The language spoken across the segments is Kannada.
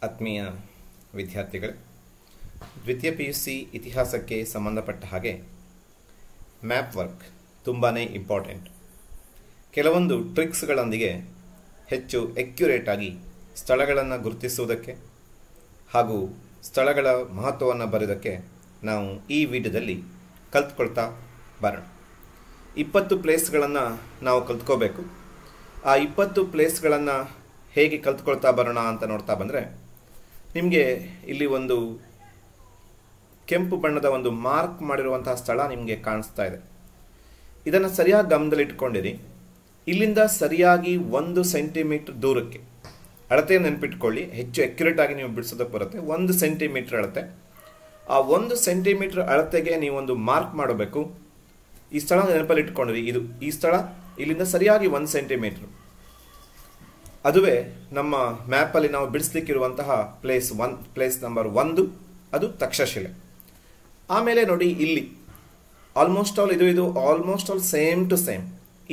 ಆತ್ಮೀಯ ವಿದ್ಯಾರ್ಥಿಗಳೇ, ದ್ವಿತೀಯ PUC ಇತಿಹಾಸಕ್ಕೆ ಸಂಬಂಧಪಟ್ಟ ಹಾಗೆ ಮ್ಯಾಪ್ ವರ್ಕ್ ತುಂಬಾ ಇಂಪಾರ್ಟೆಂಟ್. ಕೆಲವೊಂದು ಟ್ರಿಕ್ಸ್ಗಳೊಂದಿಗೆ ಹೆಚ್ಚು ಎಕ್ಯುರೇಟ್ ಆಗಿ ಸ್ಥಳಗಳನ್ನು ಗುರುತಿಸುವುದಕ್ಕೆ ಹಾಗೂ ಸ್ಥಳಗಳ ಮಹತ್ವವನ್ನು ಬರೆಯೋದಕ್ಕೆ ನಾವು ಈ ವಿಡಿಯೋದಲ್ಲಿ ಕಲ್ತ್ಕೊಳ್ತಾ ಬರೋಣ. 20 ಪ್ಲೇಸ್ಗಳನ್ನು ನಾವು ಕಲ್ತ್ಕೋಬೇಕು. ಆ 20 ಪ್ಲೇಸ್ಗಳನ್ನು ಹೇಗೆ ಕಲ್ತ್ಕೊಳ್ತಾ ಬರೋಣ ಅಂತ ನೋಡ್ತಾ ಬಂದರೆ, ನಿಮಗೆ ಇಲ್ಲಿ ಒಂದು ಕೆಂಪು ಬಣ್ಣದ ಒಂದು ಮಾರ್ಕ್ ಮಾಡಿರುವಂತಹ ಸ್ಥಳ ನಿಮಗೆ ಕಾಣಿಸ್ತಾ ಇದೆ. ಇದನ್ನು ಸರಿಯಾಗಿ ಗಮನದಲ್ಲಿಟ್ಕೊಂಡಿರಿ. ಇಲ್ಲಿಂದ ಸರಿಯಾಗಿ 1 ಸೆಂಟಿಮೀಟರ್ ದೂರಕ್ಕೆ ಅಳತೆ ನೆನಪಿಟ್ಕೊಳ್ಳಿ. ಹೆಚ್ಚು ಅಕ್ಯುರೇಟ್ ಆಗಿ ನೀವು ಬಿಡಿಸೋದಕ್ಕೆ ಬರುತ್ತೆ. 1 ಸೆಂಟಿಮೀಟರ್ ಅಳತೆ. ಆ 1 ಸೆಂಟಿಮೀಟರ್ ಅಳತೆಗೆ ನೀವೊಂದು ಮಾರ್ಕ್ ಮಾಡಬೇಕು. ಈ ಸ್ಥಳ ನೆನಪಲ್ಲಿ ಇಟ್ಕೊಂಡಿರಿ. ಈ ಸ್ಥಳ ಇಲ್ಲಿಂದ ಸರಿಯಾಗಿ 1 ಸೆಂಟಿಮೀಟರ್. ಅದುವೇ ನಮ್ಮ ಮ್ಯಾಪಲ್ಲಿ ನಾವು ಬಿಡಿಸ್ಲಿಕ್ಕಿರುವಂತಹ ಪ್ಲೇಸ್ ನಂಬರ್ 1, ಅದು ತಕ್ಷಶಿಲೆ. ಆಮೇಲೆ ನೋಡಿ, ಇಲ್ಲಿ ಆಲ್ಮೋಸ್ಟ್ ಆಲ್ ಇದು almost all same to same.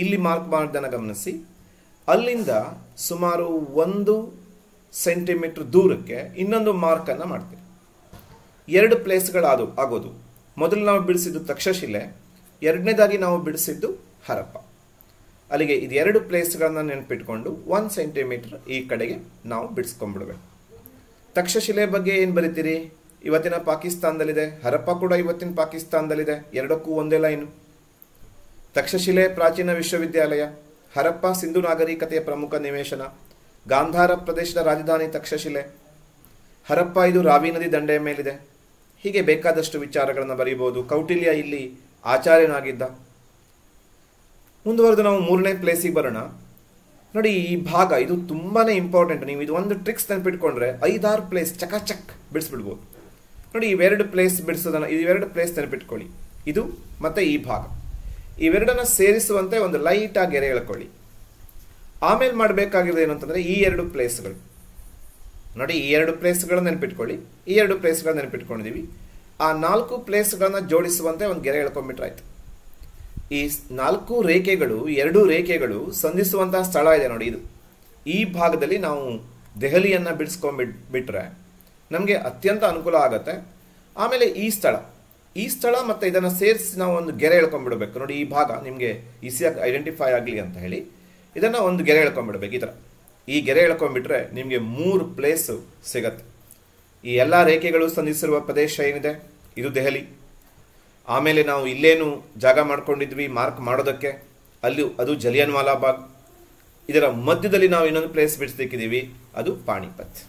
ಇಲ್ಲಿ ಮಾರ್ಕ್ ಮಾಡೋದನ್ನು ಗಮನಿಸಿ. ಅಲ್ಲಿಂದ ಸುಮಾರು 1 ಸೆಂಟಿಮೀಟರ್ ದೂರಕ್ಕೆ ಇನ್ನೊಂದು ಮಾರ್ಕನ್ನು ಮಾಡ್ತೀವಿ. 2 ಪ್ಲೇಸ್ಗಳು ಆಗೋದು. ಮೊದಲು ನಾವು ಬಿಡಿಸಿದ್ದು ತಕ್ಷಶಿಲೆ, ಎರಡನೇದಾಗಿ ನಾವು ಬಿಡಿಸಿದ್ದು ಹರಪ್ಪ. ಅಲ್ಲಿಗೆ ಇದು 2 ಪ್ಲೇಸ್ಗಳನ್ನು ನೆನಪಿಟ್ಕೊಂಡು 1 ಸೆಂಟಿಮೀಟರ್ ಈ ಕಡೆಗೆ ನಾವು ಬಿಡಿಸ್ಕೊಂಡ್ಬಿಡ್ಬೇಕು. ತಕ್ಷಶಿಲೆ ಬಗ್ಗೆ ಏನು ಬರೀತೀರಿ? ಇವತ್ತಿನ ಪಾಕಿಸ್ತಾನದಲ್ಲಿದೆ. ಹರಪ್ಪ ಕೂಡ ಇವತ್ತಿನ ಪಾಕಿಸ್ತಾನದಲ್ಲಿದೆ. ಎರಡಕ್ಕೂ ಒಂದೇ ಲೈನು. ತಕ್ಷಶಿಲೆ ಪ್ರಾಚೀನ ವಿಶ್ವವಿದ್ಯಾಲಯ, ಹರಪ್ಪ ಸಿಂಧು ನಾಗರಿಕತೆಯ ಪ್ರಮುಖ ನಿವೇಶನ, ಗಾಂಧಾರ ಪ್ರದೇಶದ ರಾಜಧಾನಿ ತಕ್ಷಶಿಲೆ, ಹರಪ್ಪ ಇದು ರಾವಿ ನದಿ ದಂಡೆಯ ಮೇಲಿದೆ. ಹೀಗೆ ಬೇಕಾದಷ್ಟು ವಿಚಾರಗಳನ್ನು ಬರೀಬಹುದು. ಕೌಟಿಲ್ಯ ಇಲ್ಲಿ ಆಚಾರ್ಯನಾಗಿದ್ದ. ಮುಂದುವರೆದು ನಾವು 3ನೇ ಪ್ಲೇಸಿಗೆ ಬರೋಣ. ನೋಡಿ, ಈ ಭಾಗ ಇದು ತುಂಬಾ ಇಂಪಾರ್ಟೆಂಟ್. ನೀವು ಇದು ಒಂದು ಟ್ರಿಕ್ಸ್ ನೆನಪಿಟ್ಕೊಂಡ್ರೆ 5-6 ಪ್ಲೇಸ್ ಚಕಾಚಕ್ ಬಿಡಿಸ್ಬಿಡ್ಬೋದು. ನೋಡಿ, ಇವೆರಡು ಪ್ಲೇಸ್ ಬಿಡಿಸೋದನ್ನ, ಇವೆರಡು ಪ್ಲೇಸ್ ನೆನಪಿಟ್ಕೊಳ್ಳಿ. ಇದು ಮತ್ತೆ ಈ ಭಾಗ, ಇವೆರಡನ್ನ ಸೇರಿಸುವಂತೆ ಒಂದು ಲೈಟಾಗಿ ಗೆರೆ ಎಳ್ಕೊಳ್ಳಿ. ಆಮೇಲೆ ಮಾಡಬೇಕಾಗಿರೋದು ಏನು ಅಂತಂದ್ರೆ, ಈ 2 ಪ್ಲೇಸ್ಗಳು ನೋಡಿ, ಈ 2 ಪ್ಲೇಸ್ಗಳನ್ನ ನೆನಪಿಟ್ಕೊಳ್ಳಿ. ಈ 2 ಪ್ಲೇಸ್ಗಳನ್ನ ನೆನಪಿಟ್ಕೊಂಡಿದೀವಿ. ಆ 4 ಪ್ಲೇಸ್ಗಳನ್ನ ಜೋಡಿಸುವಂತೆ ಒಂದು ಗೆರೆ ಎಳ್ಕೊಂಡ್ಬಿಟ್ರೆ ಆಯ್ತು. ಈ 4 ರೇಖೆಗಳು, 2 ರೇಖೆಗಳು ಸಂಧಿಸುವಂತಹ ಸ್ಥಳ ಇದೆ ನೋಡಿ. ಇದು ಈ ಭಾಗದಲ್ಲಿ ನಾವು ದೆಹಲಿಯನ್ನ ಬಿಡಿಸ್ಕೊಂಡ್ಬಿಟ್ರೆ ನಮಗೆ ಅತ್ಯಂತ ಅನುಕೂಲ ಆಗತ್ತೆ. ಆಮೇಲೆ ಈ ಸ್ಥಳ ಮತ್ತೆ ಇದನ್ನ ಸೇರಿಸಿ ನಾವು ಒಂದು ಗೆರೆ ಎಳ್ಕೊಂಡ್ಬಿಡ್ಬೇಕು. ನೋಡಿ, ಈ ಭಾಗ ನಿಮಗೆ ಈಸಿಯಾಗಿ ಐಡೆಂಟಿಫೈ ಆಗಲಿ ಅಂತ ಹೇಳಿ ಇದನ್ನ ಒಂದು ಗೆರೆ ಎಳ್ಕೊಂಡ್ಬಿಡ್ಬೇಕು. ಈ ಥರ ಈ ಗೆರೆ ಎಳ್ಕೊಂಡ್ಬಿಟ್ರೆ ನಿಮಗೆ 3 ಪ್ಲೇಸ್ ಸಿಗತ್ತೆ. ಈ ಎಲ್ಲ ರೇಖೆಗಳು ಸಂಧಿಸಿರುವ ಪ್ರದೇಶ ಏನಿದೆ, ಇದು ದೆಹಲಿ. ಆಮೇಲೆ ನಾವು ಇಲ್ಲೇನು ಜಾಗ ಮಾಡ್ಕೊಂಡಿದ್ವಿ ಮಾರ್ಕ್ ಮಾಡೋದಕ್ಕೆ, ಅದು ಜಲಿಯನ್ ವಾಲಾ ಬಾಗ್. ಇದರ ಮಧ್ಯದಲ್ಲಿ ನಾವು ಇನ್ನೊಂದು ಪ್ಲೇಸ್ ಬಿಡಿಸ್ಲಿಕ್ಕಿದ್ದೀವಿ, ಅದು ಪಾಣಿಪತ್.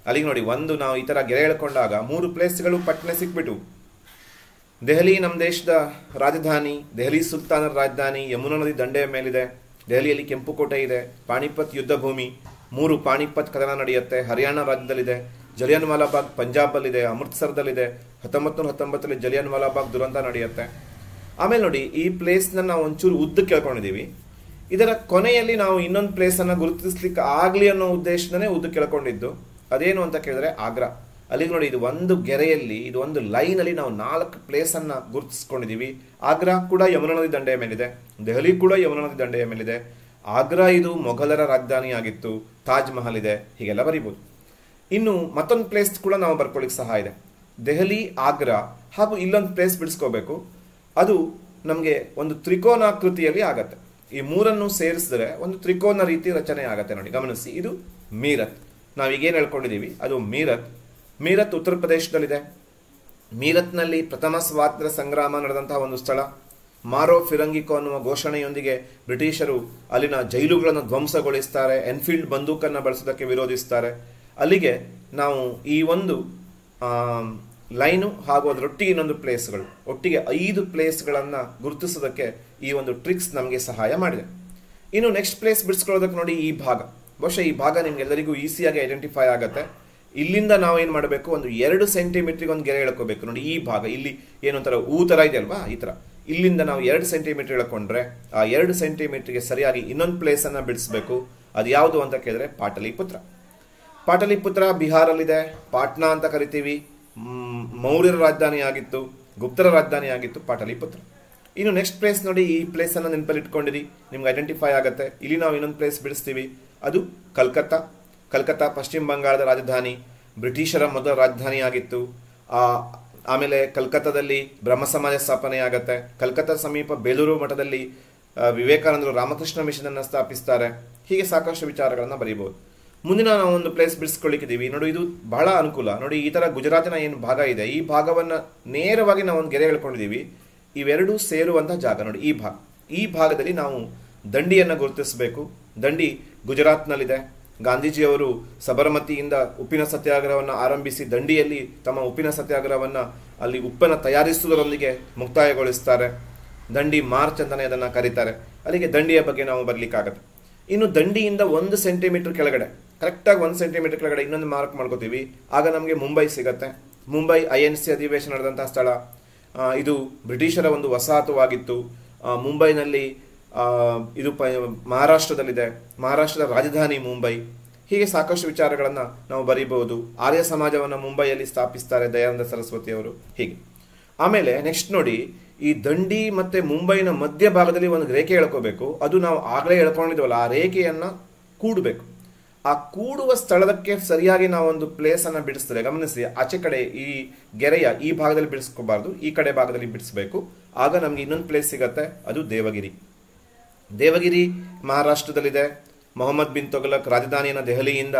ಅಲ್ಲಿಗೆ ನೋಡಿ, ಒಂದು ನಾವು ಈ ಥರ ಗೆರೆ ಎಳ್ಕೊಂಡಾಗ 3 ಪ್ಲೇಸ್ಗಳು ಪಟ್ನೆ ಸಿಕ್ಬಿಟ್ಟು. ದೆಹಲಿ ನಮ್ಮ ದೇಶದ ರಾಜಧಾನಿ, ದೆಹಲಿ ಸುಲ್ತಾನರ ರಾಜಧಾನಿ, ಯಮುನಾ ನದಿ ದಂಡೆಯ ಮೇಲಿದೆ. ದೆಹಲಿಯಲ್ಲಿ ಕೆಂಪುಕೋಟೆ ಇದೆ. ಪಾಣಿಪತ್ ಯುದ್ಧ ಭೂಮಿ, 3 ಪಾಣಿಪತ್ ಕದನ ನಡೆಯುತ್ತೆ. ಹರಿಯಾಣ ರಾಜ್ಯದಲ್ಲಿದೆ. ಜಲಿಯನ್ ವಾಲಾ ಬಾಗ್ ಪಂಜಾಬಲ್ಲಿದೆ, ಅಮೃತ್ಸರದಲ್ಲಿದೆ. 1919 ಜಲಿಯನ್ ವಾಲಾ ಬಾಗ್ ದುರಂತ ನಡೆಯುತ್ತೆ. ಆಮೇಲೆ ನೋಡಿ, ಈ ಪ್ಲೇಸ್ನ ನಾವು ಒಂಚೂರು ಉದ್ದಕ್ಕೆ ಕೇಳ್ಕೊಂಡಿದ್ದೀವಿ. ಇದರ ಕೊನೆಯಲ್ಲಿ ನಾವು ಇನ್ನೊಂದು ಪ್ಲೇಸನ್ನು ಗುರುತಿಸ್ಲಿಕ್ಕೆ ಆಗಲಿ ಅನ್ನೋ ಉದ್ದೇಶನೇ ಉದ್ದಕ್ಕೆ ಕೇಳ್ಕೊಂಡಿದ್ದು. ಅದೇನು ಅಂತ ಕೇಳಿದ್ರೆ ಆಗ್ರಾ. ಅಲ್ಲಿಗೆ ನೋಡಿ, ಇದು ಒಂದು ಗೆರೆಯಲ್ಲಿ, ಇದು ಒಂದು ಲೈನಲ್ಲಿ ನಾವು 4 ಪ್ಲೇಸನ್ನು ಗುರುತಿಸ್ಕೊಂಡಿದ್ದೀವಿ. ಆಗ್ರಾ ಕೂಡ ಯಮುನಾ ನದಿ ದಂಡೆಯ ಮೇಲಿದೆ. ದೆಹಲಿ ಕೂಡ ಯಮುನಾ ನದಿ ದಂಡೆಯ ಮೇಲಿದೆ. ಆಗ್ರಾ ಇದು ಮೊಘಲರ ರಾಜಧಾನಿ ಆಗಿತ್ತು. ತಾಜ್ ಮಹಲ್ ಇದೆ. ಹೀಗೆಲ್ಲ ಬರೀಬಹುದು. ಇನ್ನು ಮತ್ತೊಂದು ಪ್ಲೇಸ್ ಕೂಡ ನಾವು ಬರ್ಕೊಳ್ಳಿಕ್ಕೆ ಸಹ ಇದೆ. ದೆಹಲಿ, ಆಗ್ರಾ ಹಾಗೂ ಇಲ್ಲೊಂದು ಪ್ಲೇಸ್ ಬಿಡಿಸ್ಕೋಬೇಕು. ಅದು ನಮಗೆ ಒಂದು ತ್ರಿಕೋನಾಕೃತಿಯಲ್ಲಿ ಆಗತ್ತೆ. ಈ 3 ಸೇರಿಸಿದ್ರೆ ಒಂದು ತ್ರಿಕೋನ ರೀತಿ ರಚನೆ ಆಗತ್ತೆ. ನೋಡಿ, ಗಮನಿಸಿ. ಇದು ಮೀರತ್. ನಾವೀಗೇನು ಹೇಳ್ಕೊಂಡಿದ್ದೀವಿ ಅದು ಮೀರತ್ ಉತ್ತರ ಪ್ರದೇಶದಲ್ಲಿದೆ. ಮೀರತ್ನಲ್ಲಿ ಪ್ರಥಮ ಸ್ವಾತಂತ್ರ್ಯ ಸಂಗ್ರಾಮ ನಡೆದಂತಹ ಒಂದು ಸ್ಥಳ. ಮಾರೋ ಫಿರಂಗಿಕೋ ಅನ್ನುವ ಘೋಷಣೆಯೊಂದಿಗೆ ಬ್ರಿಟಿಷರು ಅಲ್ಲಿನ ಜೈಲುಗಳನ್ನು ಧ್ವಂಸಗೊಳಿಸ್ತಾರೆ. ಎನ್ಫೀಲ್ಡ್ ಬಂದೂಕನ್ನು ಬಳಸೋದಕ್ಕೆ ವಿರೋಧಿಸ್ತಾರೆ. ಅಲ್ಲಿಗೆ ನಾವು ಈ ಒಂದು ಲೈನು ಹಾಗೂ ಅದರೊಟ್ಟಿಗೆ ಇನ್ನೊಂದು ಪ್ಲೇಸ್ಗಳು, ಒಟ್ಟಿಗೆ 5 ಪ್ಲೇಸ್ಗಳನ್ನು ಗುರುತಿಸೋದಕ್ಕೆ ಈ ಒಂದು ಟ್ರಿಕ್ಸ್ ನಮಗೆ ಸಹಾಯ ಮಾಡಿದೆ. ಇನ್ನು ನೆಕ್ಸ್ಟ್ ಪ್ಲೇಸ್ ಬಿಡಿಸ್ಕೊಳ್ಳೋದಕ್ಕೆ ನೋಡಿ, ಈ ಭಾಗ. ಬಹುಶಃ ಈ ಭಾಗ ನಿಮ್ಗೆಲ್ಲರಿಗೂ ಈಸಿಯಾಗಿ ಐಡೆಂಟಿಫೈ ಆಗುತ್ತೆ. ಇಲ್ಲಿಂದ ನಾವು ಏನು ಮಾಡಬೇಕು, ಒಂದು 2 ಸೆಂಟಿಮೀಟ್ರಿಗೆ ಒಂದು ಗೆರೆ ಎಳ್ಕೋಬೇಕು. ನೋಡಿ, ಈ ಭಾಗ ಇಲ್ಲಿ ಏನೊಂಥರ ಥರ ಇದೆ ಅಲ್ವಾ, ಈ ಥರ. ಇಲ್ಲಿಂದ ನಾವು 2 ಸೆಂಟಿಮೀಟರ್ ಎಳ್ಕೊಂಡ್ರೆ ಆ 2 ಸೆಂಟಿಮೀಟರ್ಗೆ ಸರಿಯಾಗಿ ಇನ್ನೊಂದು ಪ್ಲೇಸನ್ನು ಬಿಡಿಸ್ಬೇಕು. ಅದು ಯಾವುದು ಅಂತ ಕೇಳಿದ್ರೆ ಪಾಟಲಿಪುತ್ರ. ಪಾಟಲಿಪುತ್ರ ಬಿಹಾರಲ್ಲಿದೆ. ಪಾಟ್ನಾ ಅಂತ ಕರಿತೀವಿ. ಮೌರ್ಯರ ರಾಜಧಾನಿ ಆಗಿತ್ತು, ಗುಪ್ತರ ರಾಜಧಾನಿ ಆಗಿತ್ತು ಪಾಟಲಿಪುತ್ರ. ಇನ್ನು ನೆಕ್ಸ್ಟ್ ಪ್ಲೇಸ್ ನೋಡಿ, ಈ ಪ್ಲೇಸನ್ನು ನೆನಪಲ್ಲಿ ಇಟ್ಕೊಂಡಿರಿ, ನಿಮ್ಗೆ ಐಡೆಂಟಿಫೈ ಆಗುತ್ತೆ. ಇಲ್ಲಿ ನಾವು ಇನ್ನೊಂದು ಪ್ಲೇಸ್ ಬಿಡಿಸ್ತೀವಿ, ಅದು ಕಲ್ಕತ್ತಾ. ಕಲ್ಕತ್ತಾ ಪಶ್ಚಿಮ ಬಂಗಾಳದ ರಾಜಧಾನಿ. ಬ್ರಿಟಿಷರ ಮೊದಲ ರಾಜಧಾನಿಯಾಗಿತ್ತು. ಆಮೇಲೆ ಕಲ್ಕತ್ತಾದಲ್ಲಿ ಬ್ರಹ್ಮ ಸಮಾಜ ಸ್ಥಾಪನೆ ಆಗತ್ತೆ. ಕಲ್ಕತ್ತಾ ಸಮೀಪ ಬೇಲೂರು ಮಠದಲ್ಲಿ ವಿವೇಕಾನಂದರು ರಾಮಕೃಷ್ಣ ಮಿಷನ್ ಅನ್ನು ಸ್ಥಾಪಿಸ್ತಾರೆ. ಹೀಗೆ ಸಾಕಷ್ಟು ವಿಚಾರಗಳನ್ನು ಬರೀಬಹುದು. ಮುಂದಿನ ನಾವು ಒಂದು ಪ್ಲೇಸ್ ಬಿಡಿಸ್ಕೊಳ್ಳಿಕ್ಕಿದ್ದೀವಿ ನೋಡಿ. ಇದು ಬಹಳ ಅನುಕೂಲ ನೋಡಿ. ಈ ತರ ಗುಜರಾತಿನ ಏನು ಭಾಗ ಇದೆ, ಈ ಭಾಗವನ್ನ ನೇರವಾಗಿ ನಾವು ಒಂದು ಗೆರೆ ಹೇಳ್ಕೊಂಡಿದ್ದೀವಿ. ಇವೆರಡೂ ಸೇರುವಂತ ಜಾಗ ನೋಡಿ. ಈ ಭಾಗದಲ್ಲಿ ನಾವು ದಂಡಿಯನ್ನು ಗುರುತಿಸಬೇಕು. ದಂಡಿ ಗುಜರಾತ್ನಲ್ಲಿದೆ. ಗಾಂಧೀಜಿಯವರು ಸಬರಮತಿಯಿಂದ ಉಪ್ಪಿನ ಸತ್ಯಾಗ್ರಹವನ್ನು ಆರಂಭಿಸಿ ದಂಡಿಯಲ್ಲಿ ತಮ್ಮ ಉಪ್ಪಿನ ಸತ್ಯಾಗ್ರಹವನ್ನು ಅಲ್ಲಿ ಉಪ್ಪನ್ನು ತಯಾರಿಸುವುದರೊಂದಿಗೆ ಮುಕ್ತಾಯಗೊಳಿಸ್ತಾರೆ. ದಂಡಿ ಮಾರ್ಚ್ ಅಂತಾನೆ ಅದನ್ನು ಕರೀತಾರೆ. ಅಲ್ಲಿಗೆ ದಂಡಿಯ ಬಗ್ಗೆ ನಾವು ಬರಲಿಕ್ಕಾಗತ್ತೆ. ಇನ್ನು ದಂಡಿಯಿಂದ 1 ಸೆಂಟಿಮೀಟರ್ ಕೆಳಗಡೆ, ಕರೆಕ್ಟಾಗಿ 1 ಸೆಂಟಿಮೀಟರ್ ಕೆಳಗಡೆ ಇನ್ನೊಂದು ಮಾರ್ಕ್ ಮಾಡ್ಕೋತೀವಿ. ಆಗ ನಮಗೆ ಮುಂಬೈ ಸಿಗತ್ತೆ. ಮುಂಬೈ INC ಅಧಿವೇಶನ ನಡೆದಂತಹ ಸ್ಥಳ. ಇದು ಬ್ರಿಟಿಷರ ಒಂದು ವಸಾಹತುವಾಗಿತ್ತು. ಮುಂಬೈನಲ್ಲಿ ಇದು ಮಹಾರಾಷ್ಟ್ರದಲ್ಲಿದೆ. ಮಹಾರಾಷ್ಟ್ರದ ರಾಜಧಾನಿ ಮುಂಬೈ. ಹೀಗೆ ಸಾಕಷ್ಟು ವಿಚಾರಗಳನ್ನು ನಾವು ಬರೀಬಹುದು. ಆರ್ಯ ಸಮಾಜವನ್ನು ಮುಂಬೈಯಲ್ಲಿ ಸ್ಥಾಪಿಸ್ತಾರೆ ದಯಾನಂದ ಸರಸ್ವತಿ ಅವರು. ಹೀಗೆ ಆಮೇಲೆ ನೆಕ್ಸ್ಟ್ ನೋಡಿ, ಈ ದಂಡಿ ಮತ್ತೆ ಮುಂಬೈನ ಮಧ್ಯ ಭಾಗದಲ್ಲಿ ಒಂದು ರೇಖೆ ಎಳ್ಕೋಬೇಕು. ಅದು ನಾವು ಆಗಲೇ ಎಳ್ಕೊಂಡಿದ್ವಲ್ಲ, ಆ ರೇಖೆಯನ್ನ ಕೂಡಬೇಕು. ಆ ಕೂಡುವ ಸ್ಥಳದಕ್ಕೆ ಸರಿಯಾಗಿ ನಾವು ಒಂದು ಪ್ಲೇಸ್ ಅನ್ನ ಬಿಡಿಸ್ತೇವೆ. ಗಮನಿಸಿ, ಆಚೆ ಕಡೆ ಈ ಗೆರೆಯ ಈ ಭಾಗದಲ್ಲಿ ಬಿಡಿಸ್ಕೋಬಾರ್ದು, ಈ ಕಡೆ ಭಾಗದಲ್ಲಿ ಬಿಡಿಸಬೇಕು. ಆಗ ನಮ್ಗೆ ಇನ್ನೊಂದು ಪ್ಲೇಸ್ ಸಿಗತ್ತೆ. ಅದು ದೇವಗಿರಿ. ದೇವಗಿರಿ ಮಹಾರಾಷ್ಟ್ರದಲ್ಲಿದೆ. ಮೊಹಮ್ಮದ್ ಬಿನ್ ತೊಗಲಕ್ ರಾಜಧಾನಿಯನ್ನು ದೆಹಲಿಯಿಂದ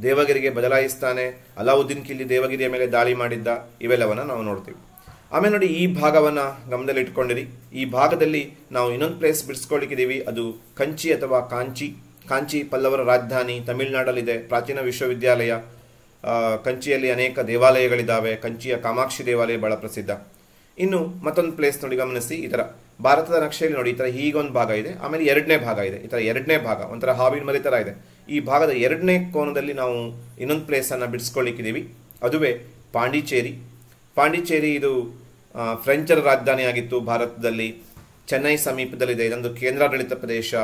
ದೇವಗಿರಿಗೆ ಬದಲಾಯಿಸ್ತಾನೆ. ಅಲಾವುದ್ದೀನ್ ಖಿಲ್ಜಿ ದೇವಗಿರಿಯ ಮೇಲೆ ದಾಳಿ ಮಾಡಿದ್ದ. ಇವೆಲ್ಲವನ್ನ ನಾವು ನೋಡ್ತೀವಿ. ಆಮೇಲೆ ನೋಡಿ, ಈ ಭಾಗವನ್ನ ಗಮನದಲ್ಲಿ ಇಟ್ಕೊಂಡಿರಿ. ಈ ಭಾಗದಲ್ಲಿ ನಾವು ಇನ್ನೊಂದು ಪ್ಲೇಸ್ ಬಿಡಿಸ್ಕೊಳ್ಳಿಕ್ಕಿದ್ದೀವಿ. ಅದು ಕಂಚಿ ಅಥವಾ ಕಾಂಚಿ. ಕಾಂಚಿ ಪಲ್ಲವರ ರಾಜಧಾನಿ, ತಮಿಳುನಾಡಲ್ಲಿದೆ. ಪ್ರಾಚೀನ ವಿಶ್ವವಿದ್ಯಾಲಯ. ಕಂಚಿಯಲ್ಲಿ ಅನೇಕ ದೇವಾಲಯಗಳಿದ್ದಾವೆ. ಕಂಚಿಯ ಕಾಮಾಕ್ಷಿ ದೇವಾಲಯ ಬಹಳ ಪ್ರಸಿದ್ಧ. ಇನ್ನು ಮತ್ತೊಂದು ಪ್ಲೇಸ್ ನೋಡಿ, ಗಮನಿಸಿ. ಈ ತರ ಭಾರತದ ನಕ್ಷೆಯಲ್ಲಿ ನೋಡಿ, ಈ ತರ ಹೀಗೊಂದು ಭಾಗ ಇದೆ. ಆಮೇಲೆ ಎರಡನೇ ಭಾಗ ಇದೆ. ಈ ತರ ಎರಡನೇ ಭಾಗ ಒಂಥರ ಹಾವಿನ ಮರಿ ತರ ಇದೆ. ಈ ಭಾಗದ ಎರಡನೇ ಕೋನದಲ್ಲಿ ನಾವು ಇನ್ನೊಂದು ಪ್ಲೇಸ್ ಅನ್ನ ಬಿಡಿಸ್ಕೊಳ್ಳಿಕ್ಕಿದ್ದೀವಿ. ಅದುವೇ ಪಾಂಡಿಚೇರಿ. ಪಾಂಡಿಚೇರಿ ಇದು ಫ್ರೆಂಚರ ರಾಜಧಾನಿಯಾಗಿತ್ತು ಭಾರತದಲ್ಲಿ. ಚೆನ್ನೈ ಸಮೀಪದಲ್ಲಿದೆ. ಇದೊಂದು ಕೇಂದ್ರಾಡಳಿತ ಪ್ರದೇಶ.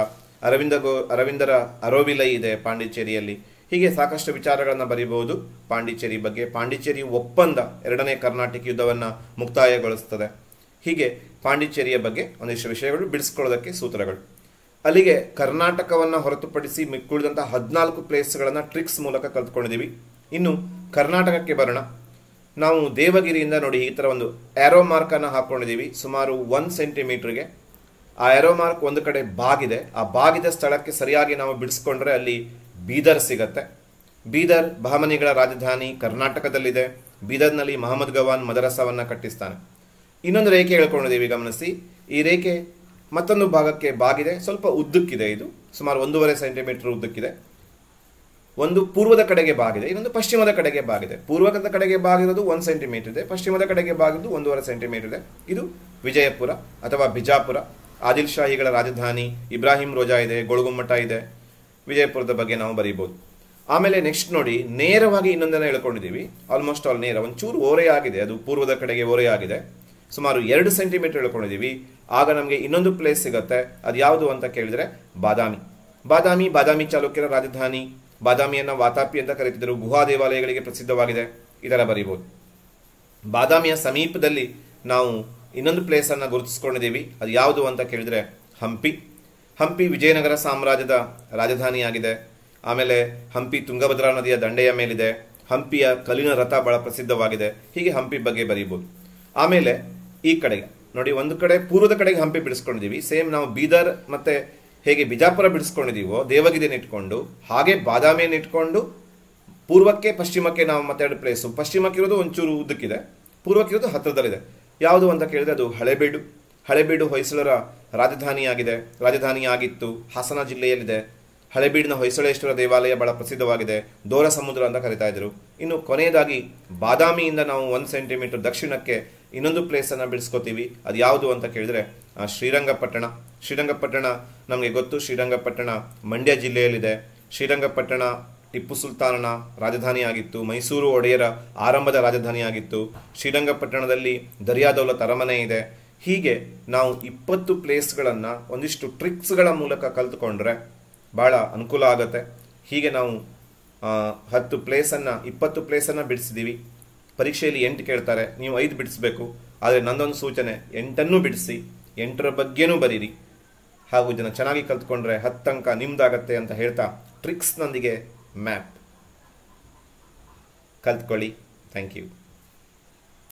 ಅರವಿಂದರ ಅರೋವಿಲೈ ಇದೆ ಪಾಂಡಿಚೇರಿಯಲ್ಲಿ. ಹೀಗೆ ಸಾಕಷ್ಟು ವಿಚಾರಗಳನ್ನು ಬರೀಬಹುದು ಪಾಂಡಿಚೇರಿ ಬಗ್ಗೆ. ಪಾಂಡಿಚೇರಿ ಒಪ್ಪಂದ 2ನೇ ಕರ್ನಾಟಕ ಯುದ್ಧವನ್ನು ಮುಕ್ತಾಯಗೊಳಿಸುತ್ತದೆ. ಹೀಗೆ ಪಾಂಡಿಚೇರಿಯ ಬಗ್ಗೆ ಒಂದಿಷ್ಟು ವಿಷಯಗಳು ಬಿಡಿಸ್ಕೊಳ್ಳೋದಕ್ಕೆ ಸೂತ್ರಗಳು. ಅಲ್ಲಿಗೆ ಕರ್ನಾಟಕವನ್ನು ಹೊರತುಪಡಿಸಿ ಮಿಕ್ಕುಳಿದಂತಹ 14 ಪ್ಲೇಸ್ಗಳನ್ನು ಟ್ರಿಕ್ಸ್ ಮೂಲಕ ಕಲ್ತ್ಕೊಂಡಿದ್ದೀವಿ. ಇನ್ನು ಕರ್ನಾಟಕಕ್ಕೆ ಬರೋಣ. ನಾವು ದೇವಗಿರಿಯಿಂದ ನೋಡಿ ಈ ಥರ ಒಂದು ಆರೋ ಮಾರ್ಕ್ ಅನ್ನು ಹಾಕೊಂಡಿದ್ದೀವಿ ಸುಮಾರು 1 ಸೆಂಟಿಮೀಟರ್ಗೆ. ಆ ಆರೋ ಮಾರ್ಕ್ ಒಂದು ಕಡೆ ಬಾಗಿದೆ. ಆ ಬಾಗಿದ ಸ್ಥಳಕ್ಕೆ ಸರಿಯಾಗಿ ನಾವು ಬಿಡಿಸ್ಕೊಂಡ್ರೆ ಅಲ್ಲಿ ಬೀದರ್ ಸಿಗತ್ತೆ. ಬೀದರ್ ಬಹಮನಿಗಳ ರಾಜಧಾನಿ, ಕರ್ನಾಟಕದಲ್ಲಿದೆ. ಬೀದರ್ನಲ್ಲಿ ಮಹಮ್ಮದ್ ಗವಾನ್ ಮದರಸವನ್ನ ಕಟ್ಟಿಸ್ತಾನೆ. ಇನ್ನೊಂದು ರೇಖೆ ಹೇಳ್ಕೊಂಡಿದ್ದೀವಿ, ಗಮನಿಸಿ. ಈ ರೇಖೆ ಮತ್ತೊಂದು ಭಾಗಕ್ಕೆ ಬಾಗಿದೆ, ಸ್ವಲ್ಪ ಉದ್ದಕ್ಕಿದೆ. ಇದು ಸುಮಾರು 1.5 ಸೆಂಟಿಮೀಟರ್ ಉದ್ದಕ್ಕಿದೆ. ಒಂದು ಪೂರ್ವದ ಕಡೆಗೆ ಬಾಗಿದೆ, ಇನ್ನೊಂದು ಪಶ್ಚಿಮದ ಕಡೆಗೆ ಬಾಗಿದೆ. ಪೂರ್ವದ ಕಡೆಗೆ ಬಾಗಿರೋದು 1 ಸೆಂಟಿಮೀಟರ್ ಇದೆ, ಪಶ್ಚಿಮದ ಕಡೆಗೆ ಬಾಗಿದ್ದು 1.5 ಸೆಂಟಿಮೀಟರ್ ಇದೆ. ಇದು ವಿಜಯಪುರ ಅಥವಾ ಬಿಜಾಪುರ, ಆದಿಲ್ ಶಾಹಿಗಳ ರಾಜಧಾನಿ. ಇಬ್ರಾಹಿಂ ರೋಜಾ ಇದೆ, ಗೋಳಗುಮ್ಮಟ ಇದೆ. ವಿಜಯಪುರದ ಬಗ್ಗೆ ನಾವು ಬರೀಬಹುದು. ಆಮೇಲೆ ನೆಕ್ಸ್ಟ್ ನೋಡಿ, ನೇರವಾಗಿ ಇನ್ನೊಂದನ್ನು ಹೇಳ್ಕೊಂಡಿದ್ದೀವಿ. ಆಲ್ಮೋಸ್ಟ್ ಆಲ್ ನೇರ, ಒಂಚೂರು ಓರೆಯಾಗಿದೆ, ಅದು ಪೂರ್ವದ ಕಡೆಗೆ ಓರೆಯಾಗಿದೆ. ಸುಮಾರು 2 ಸೆಂಟಿಮೀಟರ್ ಹೇಳ್ಕೊಂಡಿದ್ದೀವಿ. ಆಗ ನಮಗೆ ಇನ್ನೊಂದು ಪ್ಲೇಸ್ ಸಿಗುತ್ತೆ. ಅದು ಯಾವುದು ಅಂತ ಕೇಳಿದ್ರೆ ಬಾದಾಮಿ. ಬಾದಾಮಿ ಚಾಲುಕ್ಯರ ರಾಜಧಾನಿ. ಬಾದಾಮಿಯನ್ನ ವಾತಾಪಿ ಅಂತ ಕರೀತಿದ್ರು. ಗುಹಾ ದೇವಾಲಯಗಳಿಗೆ ಪ್ರಸಿದ್ಧವಾಗಿದೆ. ಇದರ ಬರೀಬಹುದು. ಬಾದಾಮಿಯ ಸಮೀಪದಲ್ಲಿ ನಾವು ಇನ್ನೊಂದು ಪ್ಲೇಸ್ ಅನ್ನ ಗುರುತಿಸ್ಕೊಂಡಿದ್ದೀವಿ. ಅದು ಯಾವುದು ಅಂತ ಕೇಳಿದ್ರೆ ಹಂಪಿ ವಿಜಯನಗರ ಸಾಮ್ರಾಜ್ಯದ ರಾಜಧಾನಿಯಾಗಿದೆ. ಆಮೇಲೆ ಹಂಪಿ ತುಂಗಭದ್ರಾ ನದಿಯ ದಂಡೆಯ ಮೇಲಿದೆ. ಹಂಪಿಯ ಕಲ್ಲಿನ ರಥ ಬಹಳ ಪ್ರಸಿದ್ಧವಾಗಿದೆ. ಹೀಗೆ ಹಂಪಿ ಬಗ್ಗೆ ಬರೀಬಹುದು. ಆಮೇಲೆ ಈ ಕಡೆಗೆ ನೋಡಿ, ಒಂದು ಕಡೆ ಪೂರ್ವದ ಕಡೆಗೆ ಹಂಪಿ ಬಿಡಿಸ್ಕೊಂಡಿದ್ದೀವಿ. ಸೇಮ್ ನಾವು ಬೀದರ್ ಮತ್ತೆ ಹೇಗೆ ಬಿಜಾಪುರ ಬಿಡಿಸ್ಕೊಂಡಿದ್ದೀವೋ ದೇವಗಿರಿಯನ್ನು ಇಟ್ಕೊಂಡು, ಹಾಗೆ ಬಾದಾಮಿಯನ್ನು ಇಟ್ಕೊಂಡು ಪೂರ್ವಕ್ಕೆ ಪಶ್ಚಿಮಕ್ಕೆ ನಾವು ಮತ್ತೆರಡು ಪ್ಲೇಸು. ಪಶ್ಚಿಮಕ್ಕಿರೋದು ಒಂಚೂರು ಉದ್ದಕ್ಕಿದೆ, ಪೂರ್ವಕ್ಕಿರೋದು ಹತ್ತಿರದಲ್ಲಿದೆ. ಯಾವುದು ಅಂತ ಕೇಳಿದ್ರೆ ಅದು ಹಳೆಬೀಡು ಹೊಯ್ಸಳರ ರಾಜಧಾನಿಯಾಗಿತ್ತು. ಹಾಸನ ಜಿಲ್ಲೆಯಲ್ಲಿದೆ. ಹಳೆಬೀಡಿನ ಹೊಯ್ಸಳೇಶ್ವರ ದೇವಾಲಯ ಬಹಳ ಪ್ರಸಿದ್ಧವಾಗಿದೆ. ದೋರ ಸಮುದ್ರ ಅಂತ ಕರಿತಾ ಇದ್ರು. ಇನ್ನು ಕೊನೆಯದಾಗಿ ಬಾದಾಮಿಯಿಂದ ನಾವು 1 ಸೆಂಟಿಮೀಟರ್ ದಕ್ಷಿಣಕ್ಕೆ ಇನ್ನೊಂದು ಪ್ಲೇಸ್ ಅನ್ನ ಬಿಡಿಸ್ಕೋತೀವಿ. ಅದು ಯಾವುದು ಅಂತ ಕೇಳಿದ್ರೆ ಶ್ರೀರಂಗಪಟ್ಟಣ ನಮಗೆ ಗೊತ್ತು. ಶ್ರೀರಂಗಪಟ್ಟಣ ಮಂಡ್ಯ ಜಿಲ್ಲೆಯಲ್ಲಿದೆ. ಶ್ರೀರಂಗಪಟ್ಟಣ ಟಿಪ್ಪು ಸುಲ್ತಾನನ ರಾಜಧಾನಿಯಾಗಿತ್ತು. ಮೈಸೂರು ಒಡೆಯರ ಆರಂಭದ ರಾಜಧಾನಿಯಾಗಿತ್ತು. ಶ್ರೀರಂಗಪಟ್ಟಣದಲ್ಲಿ ದರ್ಯಾದೌಲತ್ ಅರಮನೆ ಇದೆ. ಹೀಗೆ ನಾವು 20 ಪ್ಲೇಸ್ಗಳನ್ನು ಒಂದಿಷ್ಟು ಟ್ರಿಕ್ಸ್ಗಳ ಮೂಲಕ ಕಲ್ತ್ಕೊಂಡ್ರೆ ಬಹಳ ಅನುಕೂಲ ಆಗುತ್ತೆ. ಹೀಗೆ ನಾವು 10 ಪ್ಲೇಸನ್ನು 20 ಪ್ಲೇಸನ್ನು ಬಿಡಿಸಿದ್ದೀವಿ. ಪರೀಕ್ಷೆಯಲ್ಲಿ 8 ಕೇಳ್ತಾರೆ, ನೀವು 5 ಬಿಡಿಸ್ಬೇಕು. ಆದರೆ ನನ್ನೊಂದು ಸೂಚನೆ, 8 ಬಿಡಿಸಿ, 8ರ ಬಗ್ಗೆನೂ ಬರೀರಿ. ಹಾಗೂ ಇದನ್ನು ಚೆನ್ನಾಗಿ ಕಲ್ತ್ಕೊಂಡ್ರೆ 10 ಅಂಕ ನಿಮ್ದಾಗತ್ತೆ ಅಂತ ಹೇಳ್ತಾ ಟ್ರಿಕ್ಸ್ನೊಂದಿಗೆ ಮ್ಯಾಪ್ ಕಲ್ತ್ಕೊಳ್ಳಿ. Thank you.